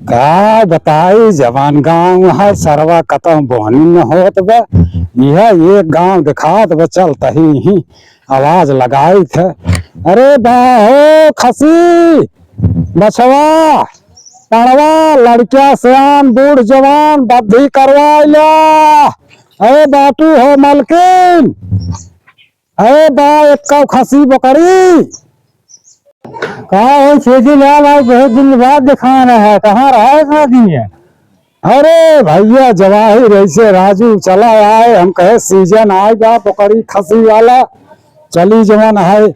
का बताई जवान गांव है सरवा कतम बोहनी न होत बा। यह एक गांव दिखात बा चलता ही आवाज लगाई थे। अरे बाहो खसी बछवा पड़वा लड़किया सियान बूढ़ जवान बद्धी करवाइला। अरे बाटू हो मलकिन, अरे बा एक खसी बकरी। कहा छेदी लाल आज बहुत दिन बाद दिखाना है, कहाँ रहा है इतना दिन है? अरे भैया जवाहिर ऐसे राजू चला आए, हम कहे सीजन आएगा बकरी खसी वाला, चली जवान है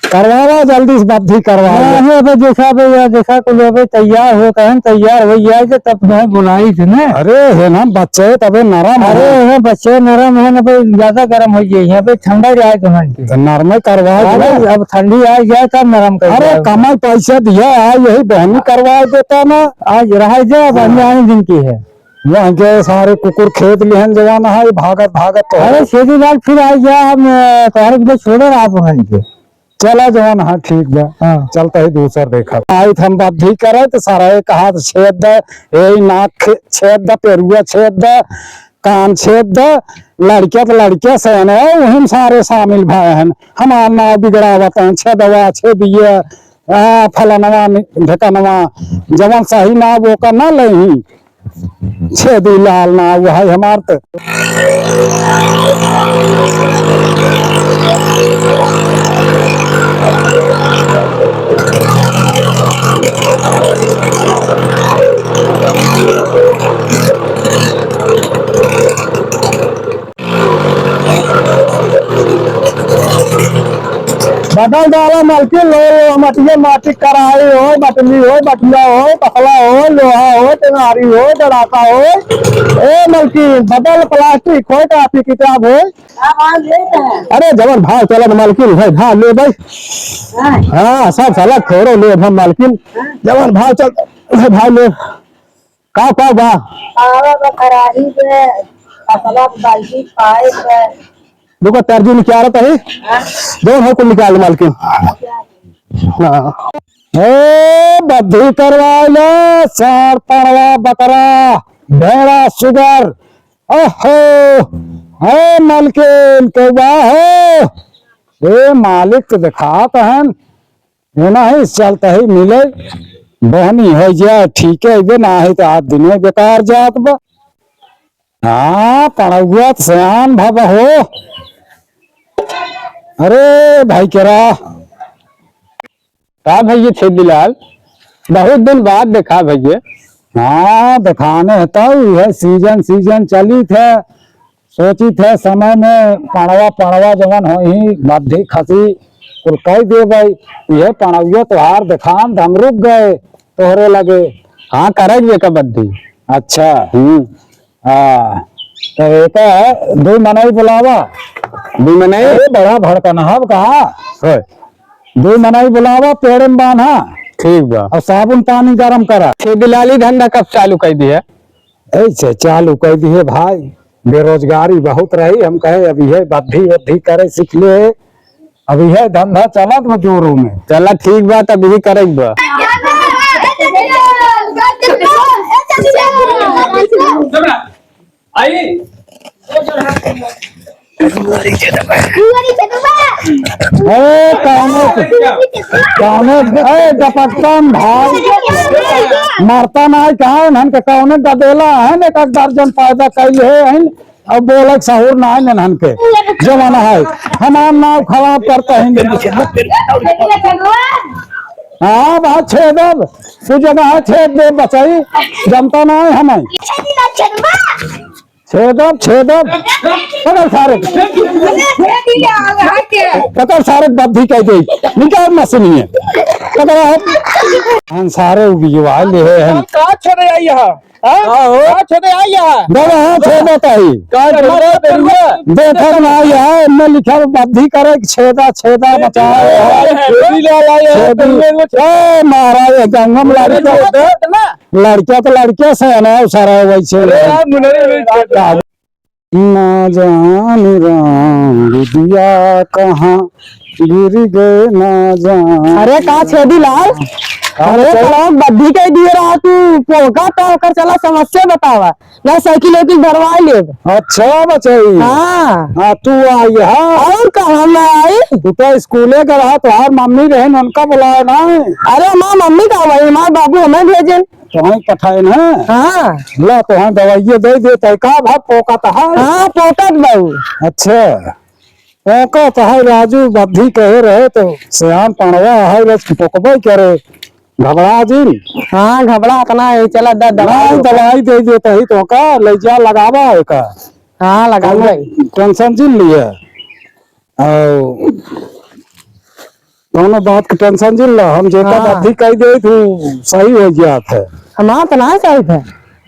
करवावा जल्दी से बद्धी करवा। देखा को तैयार हो कहन तैयार हो जाए तो तब तुम्हें बुलाई थी ना। अरे है ना बच्चे तबे नरम। अरे है बच्चे नरम है ना भाई, ज्यादा गर्म हो जाए यहाँ पे ठंडा जाए तुम्हें नरम करवा। अब ठंडी आ जाए तब नरम कर। अरे कमाई पैसा दिया है यही बहनी करवा देता ना। आज रह जाए आने दिन की है। वहाँ के सारे कुकुर खेत लिहन जवाना है भागत भागत तो। अरे छेदी लाल फिर आ गया, हम तुम्हारे छोड़े आप के चला जवान। हाँ ठीक बा। हाँ चलता ही दूसर देखा आई हम बद्धी करे तो सारा एक हाथ छेद द, यही नाक छेद द, पेरुआ छेद द, कान छेद द। लड़किया तो लड़किया सहन है वही सारे शामिल भय हैं। हमार नाव बिगड़ावत है छेदवा छेदिए फलनवा ढेकनवा जवन सही ना वो का ना लही छेदी लाल ना वो है हमार तो। बदल डाला मलकी लो मटिया माटी कराई हो बटली हो बटिया हो पकला हो लोहा हो टेंगारी हो डराका हो। ए मलकी बदल प्लास्टिक हो काफी किताब हो। अरे जबन भाव चलन मालकिन भाई भाव ले भाई। हाँ सब साला छोड़ो ले हम मालकिन जबन भाव चल भाव ले का बा खराही पे असला बाल्टी पाइप देखो तर्जुम क्या रहता है दोनों हो को निकाल मालकिन। बद्धी करवाइला चार पड़वा बकरा भेड़ा सुगर। ओहो है मालकिन के हो ये मालिक तो दिखात है ना ही चलता ही मिले बहनी हो जाए ठीक है ना है तो आज दिन बेकार जात बा। हाँ पड़ुआ सियान भव हो। अरे भाई केरा का भैया छेदी लाल बहुत दिन बाद देखा भैया। हाँ दिखाने तो यह सीजन चली थे सोची थे समय में पड़वा जवन हो ही बद्धी खसी कुल कह दे भाई यह पड़ुआ त्योहार दिखान हम रुक गए तोहरे लगे। हाँ करेंगे का बद्धी। अच्छा हाँ तो एक दो मनाई बुलावा। दो मनाई बड़ा भड़कन हब कहा दो मनाई बुलावा पेड़ में बांधा ठीक बा और साबुन पानी गरम करा। छेदी लाली धंधा कब चालू कर दिया? ऐसे चालू कर दिए भाई बेरोजगारी बहुत रही हम कहे अभी है बद्धी करे सीख ले अभी है धंधा चलत में जोरों में। चला ठीक बात अभी करेंगे बा। मरता नहीं कहा कौने गदेला है एक दर्जन पैदा कैले है अब बोल सहूर ना है नन के जमाना है हमार नाव खराब करता है। हाँ बात छेदब तू जगह छेद दे बचाई जमता ना है हमें छेदब पकड़ सारे बद्धी कह दे निकाल मशीनी है सारे उबिजवा ले हैं का छोड़े आई यहाँ का छोड़े आई यहाँ हाँ छेदता ही देखा ना यहाँ इनमें लिखा बद्धी करे छेदा बचाओ महाराज गंगम लड़किया तो लड़किया से ना सारा वैसे ना जान राम दिया कहाँ गिर गए ना जान। अरे का छेदी लाल अरे साला बद्धी कह दिए रहा तू पोका तो कर चला समस्या बतावा ना साइकिल वाइकिल भरवा ले। अच्छा बचाई हाँ हाँ तू आई हाँ और कहाँ मैं आई। तू तो स्कूले का रहा तुहार मम्मी रहे उनका बुलाया ना। अरे माँ मम्मी का वही माँ बाबू हमें भेजन। तुहाई पठाए ना हाँ ला तुहाई दवाइये दे देते का भाग पोका तहा। हाँ पोकत बहू। अच्छा पोका तहा राजू बद्धी कहे रहे तो सियान पणवा है रस पोकबे करे घबरा जिन। हाँ घबरा अपना है चला दवाई दवाई दे देते ही तो का ले जा लगावा है का। हाँ लगा टेंशन जिन लिए और दोनों बात की टेंशन जिन ला हम जेका हाँ। बद्धी कह दे तू सही हो गया थे हमारा तो ना चाहिए था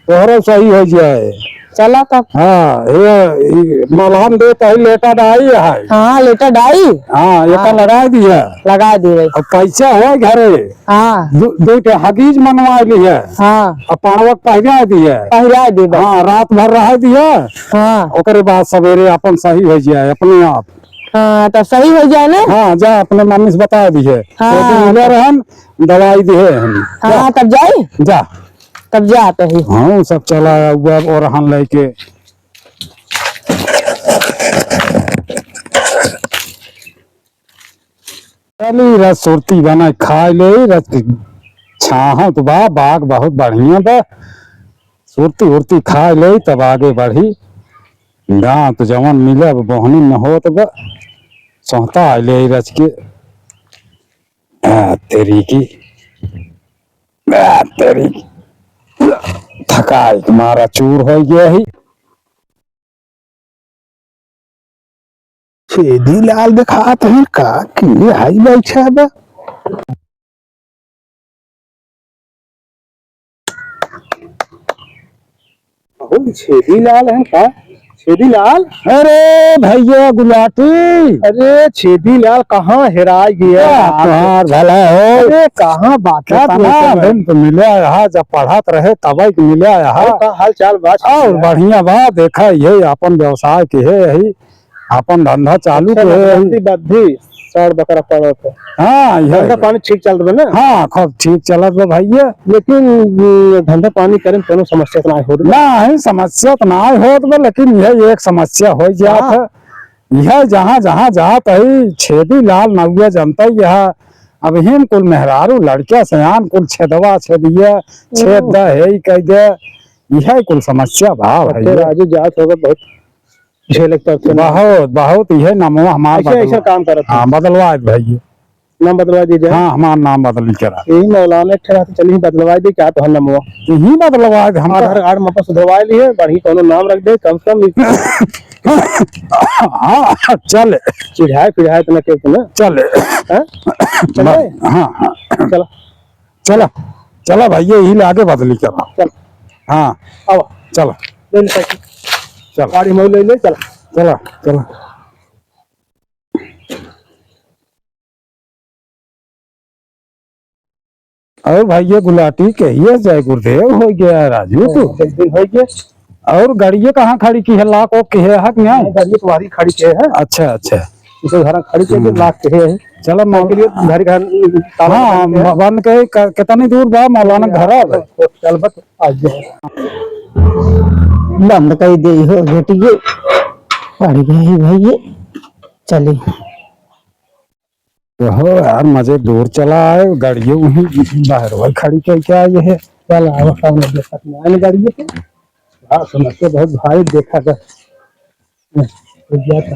तोहरा सही हो जाए। चला तब। हाँ ये मलहम दे तो लेटा डाई है। हाँ लेटर डाई हाँ ये लगा दिया लगा दी भाई। और पैसा है घरे हाँ दो हगीज मनवा लिया हाँ और पाणवक पहरा दिया। पहरा दी भाई। हाँ रात भर रह दिया हाँ ओकरे बाद सवेरे अपन सही हो जाए अपने आप। हाँ तब सही हो जाए ना। हाँ जा अपने मम्मी से बता दिए हाँ। मिले रहन दवाई दिए हम हाँ तब जाए जा तब जाते ही। हाँ सब चला हुआ और हम लेके चली रस सुरती बना खाए ले रस छाह तो बा बाग बहुत बढ़िया बा सुरती उरती खाए ले तब आगे बढ़ी दांत जवन मिले बोहनी में होत बा सोहता आए ले रच के तेरी की तेरी की थकाई मारा चूर हो गया ही। छेदी लाल दिखात है का कि हाई बैठा बा। छेदी लाल है का छेदी लाल। अरे भैया गुलाटी अरे छेदी लाल कहाँ हेरा गया। तुम्हार भला हो। अरे कहाँ बात दिन तो मिले यहाँ जब पढ़ात रहे तब मिले यहाँ हाल चाल बात और बढ़िया बा देखा यही अपन व्यवसाय के है यही अपन धंधा चालू के है यही। बद्धी सड़ बकरा पड़त है। हाँ धंधा यही पानी ठीक चलत बा ना। हाँ खूब ठीक चलत बा भैया लेकिन धंधा पानी करे में कोनो समस्या तो नहीं हो रही। ना है समस्या तो ना होत बा लेकिन यह एक समस्या हो जात है यह जहाँ जहाँ जात है छेदी लाल नौया जनता यह अब हिम कुल मेहरारू लड़किया सयान कुल छेदवा छेदिया छेद द है कह दे यह कुल समस्या भाव है राजू जात होगा बहुत झेलक पड़ते बहुत बहुत यह नामो हमारा ऐसा काम करत है। हाँ बदलवा भैया नाम बदलवा दीजिए। हाँ हमारा नाम बदली करा यही मौलाना ठहरा तो चलिए बदलवा दे क्या तो नाम यही बदलवा हम आधार कार्ड में वापस सुधरवा लिए बढ़ी कोनो नाम रख दे कम से कम हाँ चले चिढ़ाए पिढ़ाए तो न के ना चले चले हाँ हाँ चलो चला चला भैया यही आगे बदली करा चल हाँ आओ चलो ले ले पैसे चल गाड़ी में ले ले चल चला चला और भैया गुलाटी कहिए जय गुरुदेव हो गया राजू तू एक दिन हो गया और गाड़िया कहाँ खड़ी की है लाख के है हक नहीं गाड़ी तुम्हारी खड़ी के है अच्छा अच्छा इसे घर खड़ी के लाख के है चलो के लिए घर घर ताला हाँ बंद के बंद के कितनी दूर बा मौलाना घर है। चल बस आज बंद कर दे हो बेटिए पड़ गई भैया चली। हो यार मजे दूर चला आए गाड़ियों वहीं बाहर वही खड़ी कर क्या ये है चल आओ सामने देखा मैंने गाड़ी के हां समझते बहुत भाई देखा कर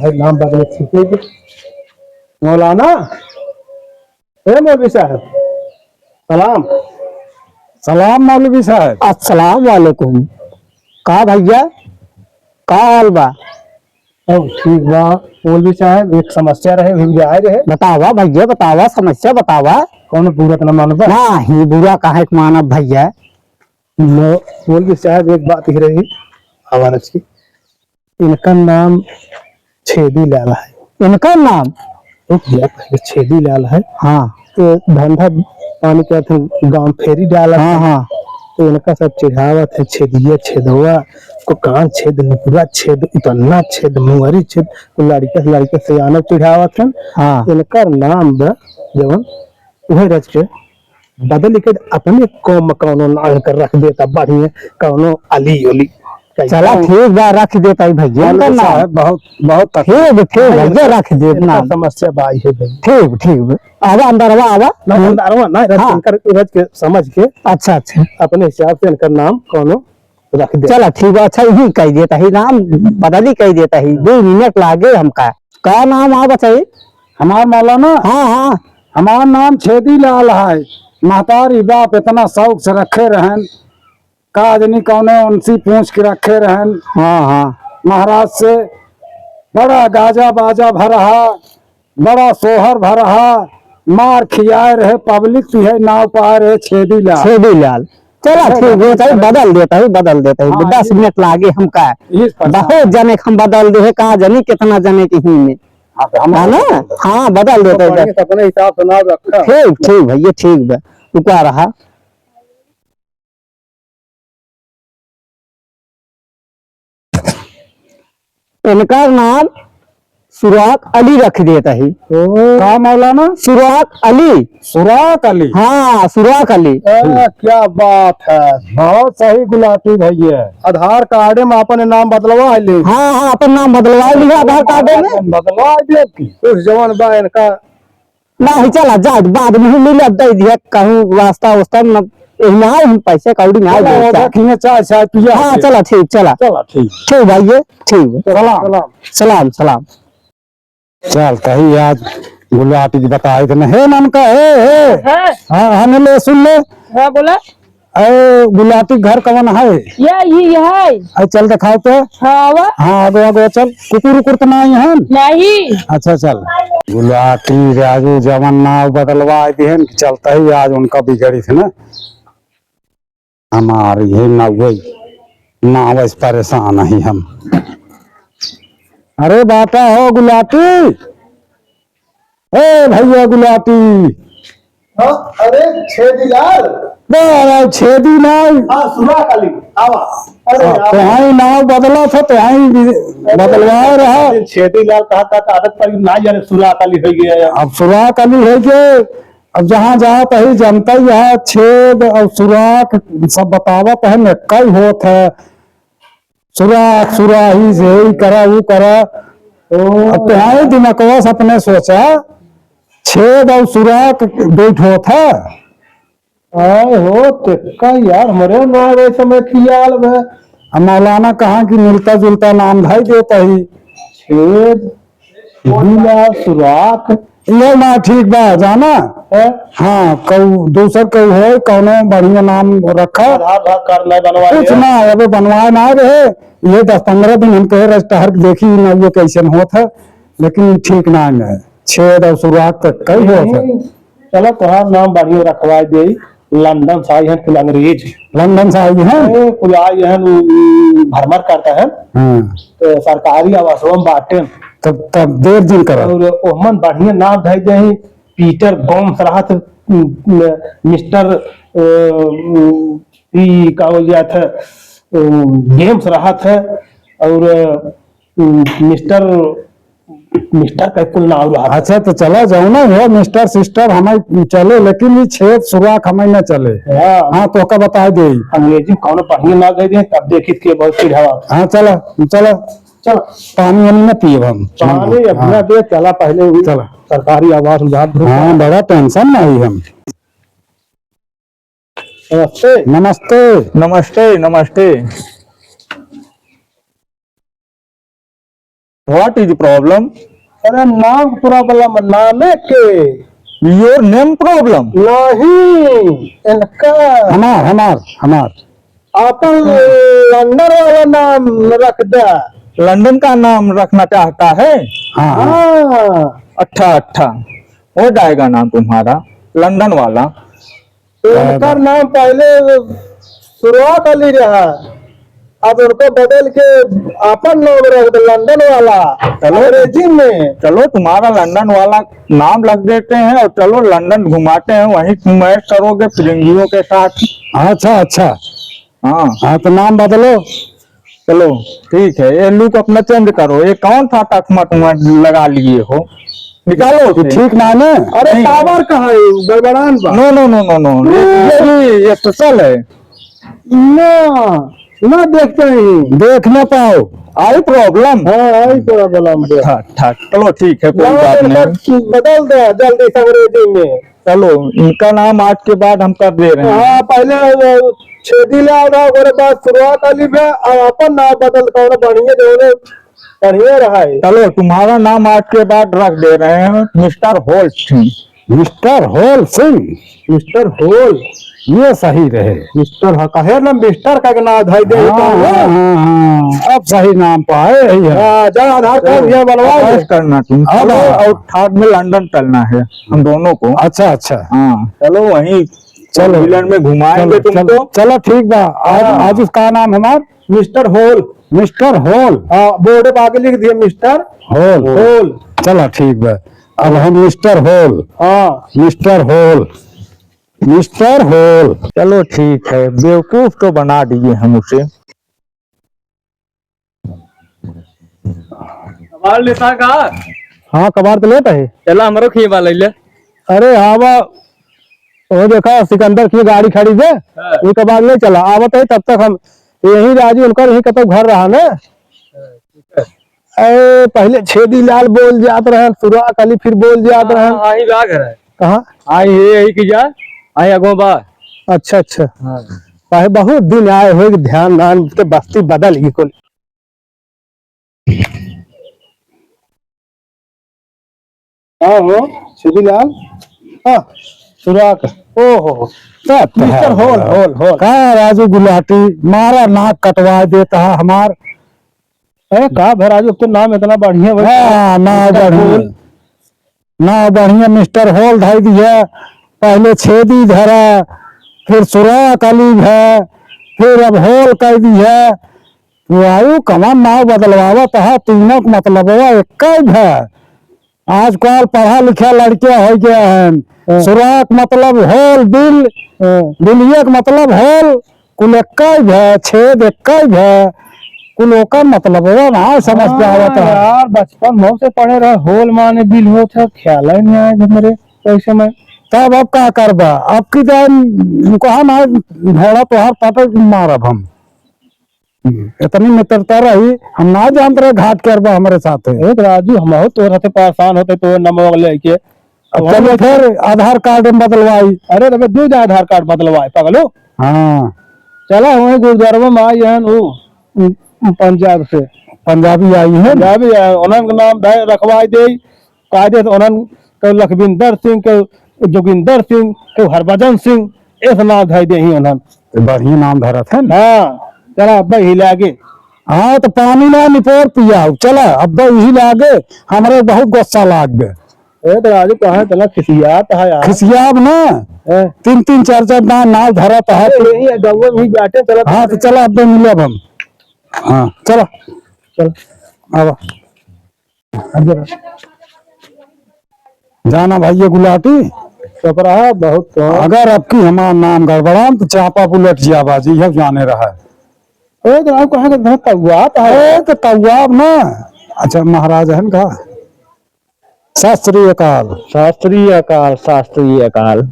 है नाम बदले ठीक है मौलाना ए मौलवी साहब सलाम। सलाम मौलवी साहब। अस्सलाम वालेकुम का भैया का हाल बा। ठीक बा मौलवी साहब एक समस्या रहे भी आए रहे बतावा भैया बतावा समस्या बतावा। कौन पूरा ना मानव ना ही बुरा काहे के मानव भैया। मौलवी साहब एक बात ही रही हमारे की इनका नाम छेदी लाल है। इनका नाम छेदी लाल है। हाँ तो धंधा पानी का गांव फेरी डाला हाँ हाँ तो इनका सब चिढ़ावत है छेदिया छेदवा को कान छेद पूरा छेद इतना छेद मुंगरी छेद को लड़के से आना चिढ़ावत है। हाँ इनका नाम बा जवन वही रच के बदल के अपने कौम कौनो नाम कर रख देता बढ़िया कौनो अली उली चला ठीक बा रख देता है भैया का नाम बहुत बहुत ठीक भैया रख दे इतना समस्या बाई है भाई ठीक ठीक आवा अंदर आवा ना रज के समझ के अच्छा अच्छा अपने हिसाब से इनका नाम कौनो रख दे। चला ठीक है अच्छा यही कह देता है नाम बदल ही कह देता है 2 मिनट लागे हमका का नाम आ बताइए हमार मौलाना हाँ हाँ हमार नाम छेदी लाल है महतारी बाप इतना शौक से रखे रहन काजनी कौने उनसी पूछ के रखे रहन हाँ हाँ महाराज से बड़ा गाजा बाजा भरहा बड़ा सोहर भरहा मार खियाए रहे पब्लिक भी है नाव पाए रहे छेदी लाल चला ठीक है बदल देता है 10 मिनट लागे हमका बहुत जने हम बदल दे कहा जनी कितना जने की ही में है ना हाँ बदल देता है अपने हिसाब से नाम रखा ठीक भैया ठीक है रुका रहा इनका नाम सुराग अली रख देता है का मौलाना सुराग अली हाँ सुराग अली क्या बात है बहुत सही गुलाटी भैया आधार कार्ड में अपने नाम बदलवा ले हाँ हाँ अपन नाम बदलवा लिया आधार कार्ड में बदलवा दे उस जवान बा इनका नहीं चला जा बाद में ही मिले दे दिया कहूँ वास्ता वास्ता न हम पैसे कौड़ी में चाय पिया हाँ चला ठीक ठीक भैया ठीक सलाम चलता ही आज गुलाटी बताए थे हे नाम का हे हाँ हमें ले सुन ले हाँ बोला गुलाटी घर कौन है ये है चल दिखाओ तो हाँ हाँ आगो चल कुकुर तो नहीं है नहीं अच्छा चल गुलाटी राजू जवन नाव बदलवा दिए चलता ही आज उनका बिगड़ी थी ना हमारी ये नाव इस परेशान ही हम अरे बाता हो गुलाटी भैया गुलाटी अरे छेदी लाल छेदी नाव सुराग अली आवा तो नाव बदला था तो बदलवा रहा छेदी लाल कहा था आदत पर ना जाने सुराग अली हो गया अब सुराग अली है के अब जहाँ जाओ तही जनता ही है छेद और सुराग सब बतावत है न कई होत है सुराग सुराही से ही करा वो करा अब तो दिमाग अपने सोचा छेद और सुराग बैठ होत है आए हो तिक्का यार हमारे नाम समय खियाल में मौलाना कहा कि मिलता जुलता नाम भाई देता ही छेद सुराग ये ना ठीक बा जाना हाँ दूसर कऊ है कौनो बढ़िया नाम रखा आधार कार्ड नहीं बनवा कुछ ना अबे बनवाए ना रहे ये 10-15 दिन हम कहे रजिस्टर देखी ना ये कैसे होता है लेकिन ठीक ना है छेद और सुराग तक कई होता है चलो तुम्हारा नाम बढ़िया रखवा दे लंदन से आई है कुल अंग्रेज लंदन से आई है कुल आई है भ्रमण करता है तो सरकारी आवासों बांटे तब देर दिन करा और ओमन बढ़िया नाम धै दे पीटर गोम्स रहत मिस्टर का हो जात है गेम्स रहत है और मिस्टर का कुल नाम रहा। अच्छा तो चला जाओ ना हो मिस्टर सिस्टर हमें चले लेकिन ये छेद सुराख हमें न चले हाँ तो का बता दे अंग्रेजी कौन बढ़िया ना गए दे तब देखी के बहुत चिढ़ावा हाँ चला चला चल पानी वानी न पिए हम पानी अपना दे चला पहले चला सरकारी आवास में हाँ बड़ा टेंशन नहीं हम नमस्ते नमस्ते नमस्ते व्हाट इज प्रॉब्लम अरे नाम प्रॉब्लम नामे के योर नेम प्रॉब्लम नहीं इनका हमार अपन लंदन वाला नाम रख दे लंदन का नाम रखना चाहता है हाँ अच्छा हो जाएगा नाम तुम्हारा लंदन वाला इनका नाम पहले शुरुआत अली रहा अब उनको बदल के अपन नाम रख दे लंदन वाला अंग्रेजी में चलो तुम्हारा लंदन वाला नाम रख देते हैं और चलो लंदन घुमाते हैं वहीं तुम ऐश करोगे फिरंगियों के साथ अच्छा हाँ तो नाम बदलो चलो ठीक है ये लुक अपना चेंज करो ये कौन था तकमा तुम लगा लिए हो निकालो ये उसे। ठीक ना है? अरे टावर कहाँ है गड़बड़ान बा no no no no no, ये भी स्पेशल है। ना ना देखते ही देख न पाओ। आई प्रॉब्लम। हाँ आई प्रॉब्लम है हाँ हाँ, चलो ठीक है, कोई बात नहीं। बदल दे जल्दी से अंग्रेजी में। चलो, इनका नाम आज के बाद हम कर दे रहे हैं। हाँ पहले वो छेदी ले आओ ओकरे बाद शुरुआत अली में और अपन नाम बदल कर बढ़िया जो बढ़िया रहा है। चलो, तुम्हारा नाम आज के बाद रख दे रहे हैं mister Holt Singh. Mister Hole Singh, mister Hole, ये सही रहे। मिस्टर कहे ना मिस्टर का नाम धाई दे हाँ, अब सही नाम पाए है। जा आधार कार्ड ये बनवा ले। ऐश करना तुम। अब- और थर्ड में लंदन चलना है हम दोनों को। अच्छा अच्छा, हाँ, चलो वहीं चलो। इंग्लैंड में घुमाएंगे तुमको। चलो ठीक बा। आज उसका नाम हमार मिस्टर होल। Mister Hole. हाँ बोर्ड पे आगे लिख दिए मिस्टर होल। होल। चलो ठीक बा, अब हम मिस्टर होल। हाँ मिस्टर होल, मिस्टर होल। चलो ठीक है, बेवकूफ तो बना दिए हम उसे। कबाड़ लेता का? हाँ कबाड़ तो लेता है। चला हमरो खीवा ले ले। अरे हाँ वो देखा सिकंदर की गाड़ी खड़ी है, ये कबाड़ नहीं चला आवत है। तब तक हम यही राजू उनका यही कतौ घर रहा ना। अरे पहले छेदी लाल बोल जात रहे, सुराग अली फिर बोल जात रहे। आई बा घर है। कहाँ? आई हे आई की जा। आई अगो बा। अच्छा अच्छा, पहले बहुत दिन आए हुए ध्यान नान के बस्ती बदल गई कुल। हाँ हो छेदी लाल, हाँ सुराग। ओहो मिस्टर होल होल होल। का राजू गुलाटी मारा नाक कटवा देता है हमार। अरे कहा भराजू तो नाम इतना बढ़िया हाँ, ना बढ़िया, ना बढ़िया मिस्टर होल धाई दिया। पहले छेदी धरा, फिर सुराग अली है, फिर अब होल कर दी है। वायु कमान नाव बदलवावत है, तीनों का मतलब एक है। आजकल पढ़ा लिखा लड़के हो गया है। सुराग मतलब होल दिल, दिलिये का मतलब होल, कुल एक है, छेद एक है, कुल ओकर मतलब है ना समझ पे आवत है। यार बचपन में से पढ़े रहे होल माने दिल हो था, ख्याल ही नहीं आया मेरे वैसे में। तब अब क्या करबा, अब की टाइम कहा ना भेड़ा तोहार पटक मारब हम। इतनी मित्रता रही, हम ना जानते रहे घाट करबा हमारे साथ। एक राजू हम हो तो रहते परेशान होते तो नंबर लेके। अब चलो फिर आधार कार्ड में बदलवाई। अरे तब दो आधार कार्ड बदलवाए पगलो। हाँ, चला वही गुरुद्वारा में आई है वो पंजाब से। पंजाबी आई है। पंजाबी है, उन्होंने नाम रखवाई दे कायदे से। उन्होंने के लखविंदर सिंह के जोगिंदर सिंह के हरभजन सिंह ऐसा नाम धाई दे ही उन्होंने। तो बढ़िया नाम धरत है ना। हाँ चला अब ही लागे। हाँ तो पानी ना निपोर पिया चला, अब यही लागे। हमारे बहुत गुस्सा लाग गए। ए तो राजू कहा चला खिसियात है यार। खिसियाब ना, तीन तीन चार चार नाव धरत है। यही है गौवे में ही बैठे चला। हाँ तो चला अब मिलब हम। हाँ चलो चल अब जाना भाई ये गुलाटी। कपड़ा बहुत तो। अगर अब की हमारा नाम गड़बड़ा तो चापा बुलेट जियाबाजी है जाने रहा है। ए तो आप कहा के तगुआत है। अरे तो तवाब ना। अच्छा महाराज है का सत श्री अकाल। शास्त्रीय अकाल, शास्त्रीय अकाल।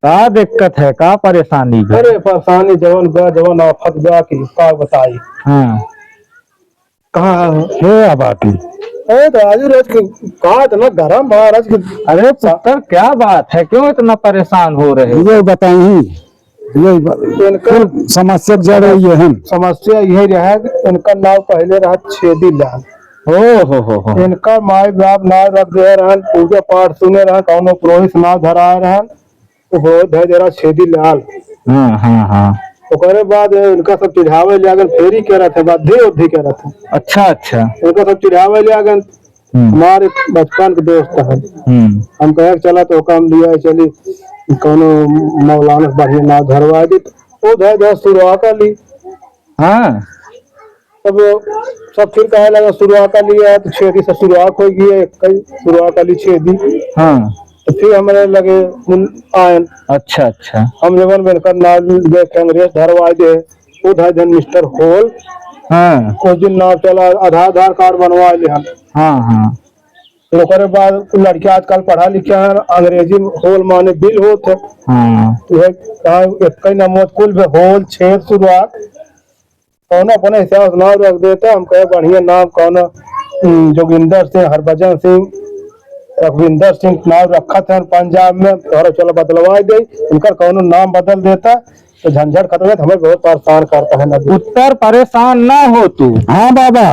का दिक्कत है, का परेशानी है? अरे परेशानी जवन गया जवन आफत गया की का बताई। हाँ, कहाँ हे अबाटी, ए तो राजू रोज कहा इतना गरम महाराज की। अरे पुत्र क्या बात है, क्यों इतना परेशान हो रहे हो? ये बताई इनका समस्या जड़ ये है। समस्या यही रहा कि इनका नाम पहले रहा छेदी लाल। हो इनका माई बाप नाम रख दे रहन, पूजा पाठ सुने रहन, कौनो पुरोहित नाम धराए रहन, तो हो धर दे रहा छेदी लाल। हाँ हाँ हाँ, ओकरे बाद इनका सब चिढ़ावे ले आगन, फेरी कह रहा था, बाध्य उद्धि कह रहा था। अच्छा अच्छा। इनका सब चिढ़ावे ले आगन। हमारे बचपन के दोस्त है। हम कहे चला तो काम लिया चली कोनो मौलाना बढ़िया नाम धरवा दी। वो धर धर शुरुआत कर ली। हाँ, तब सब फिर कहे लगा शुरुआत कर लिया है तो छेदी से शुरुआत हो गई है, कई शुरुआत कर ली छेदी। हाँ, तो फिर हमारे लगे आयन। अच्छा अच्छा। हम जब बनकर नाम कांग्रेस धरवा दे, वो धर मिस्टर होल। हाँ उस दिन नाम चला, आधार कार्ड बनवा ले हम। हाँ हाँ, तो ओकरे बाद लड़के आजकल पढ़ा लिखा है, अंग्रेजी में होल माने बिल होत है। हाँ तो है कहा एक नंबर कुल में होल छेद शुरुआत कौन अपने हिसाब से नाम रख देता। हम कहे बढ़िया नाम कौन जोगिंदर सिंह, हरभजन सिंह, रघविंदर सिंह नाम रखा था पंजाब में। और चलो बदलवा दे, उनका कौन नाम बदल देता तो झंझट खत्म है। हमें बहुत परेशान करता है नबी। उत्तर परेशान ना हो तू, हाँ बाबा,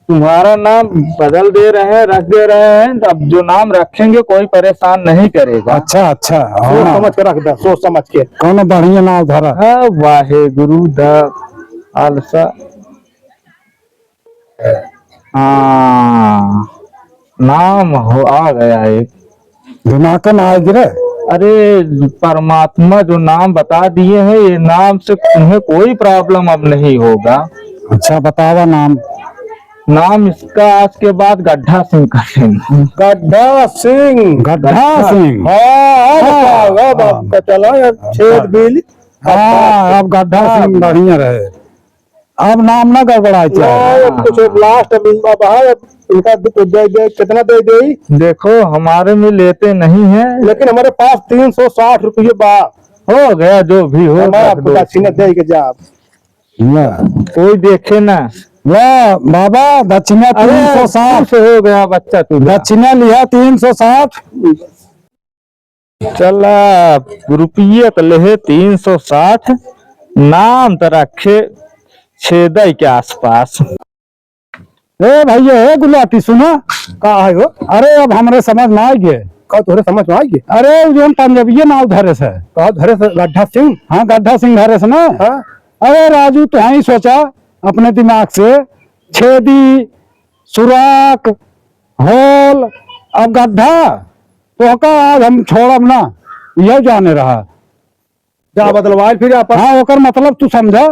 तुम्हारा नाम बदल दे रहे हैं, रख दे रहे हैं, अब जो नाम रखेंगे कोई परेशान नहीं करेगा। अच्छा अच्छा, सोच हाँ, समझ के रख दे, सोच समझ के। कौन बढ़िया नाम धरा। हाँ, वाहे गुरु द आलसा। हाँ, नाम हो आ गया एक। दिमाग में आ गिरे। अरे परमात्मा जो नाम बता दिए हैं, ये नाम से तुम्हें कोई प्रॉब्लम अब नहीं होगा। अच्छा बतावा नाम। नाम इसका आज के बाद गड्ढा सिंह करेंगे। गड्ढा सिंह। गड्ढा सिंह। आपका चला यार छेद बिल। हाँ, अब गड्ढा सिंह बढ़िया रहे। अब नाम ना गड़बड़ा चाहिए। कुछ लास्ट इनका दे कितना दे दे। देखो हमारे में लेते नहीं है, लेकिन हमारे पास 360 रुपये बा। हो गया जो भी हो। मैं आपको दक्षिणा दे के जा। कोई देखे ना। वाह बाबा, दक्षिणा 360 हो गया बच्चा तू। दक्षिणा लिया 360। चला रुपये तो ले 360, नाम तो रखे छेदई के आसपास। ए भैया, ए गुलाटी सुना। कहा है वो? अरे अब हमरे समझ में आ गए। कहा तोरे समझ में आएगी? अरे जो पंजाबी नाव धरे से। कहा धरे से गड्ढा सिंह। हाँ, गड्ढा सिंह धरे से ना। हाँ? अरे राजू, तो ही सोचा अपने दिमाग से छेदी, सुराख, होल, अब गड्ढा तो का आज हम छोड़ब ना, यह जाने रहा। जा बदलवाए फिर आप। हाँ, ओकर मतलब तू समझा।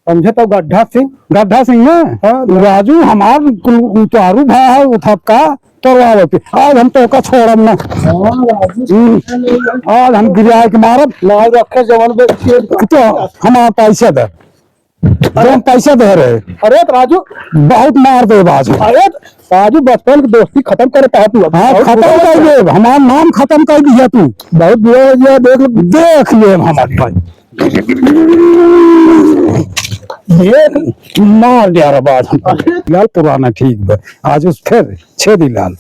समझे तो गड्ढा सिंह। गड्ढा सिंह है। हाँ, राजू हमार उतारू भा है उठप का तो आज हम तो का छोड़ब ना। आज हम गिरा के मारब नाव रखे जवान तो हमारा पैसे दे। हम पैसे दे रहे। अरे राजू, बहुत मार दे बाज। अरे राजू, बचपन की दोस्ती खत्म करे पाया तू। हाँ, खत्म कर दे, हमारा नाम खत्म कर दिया तू। बहुत बुरा हो गया। देख ले हमारे भाई, मार दिया बाज। लाल पुराना ठीक है, आज उस फिर छेदी लाल।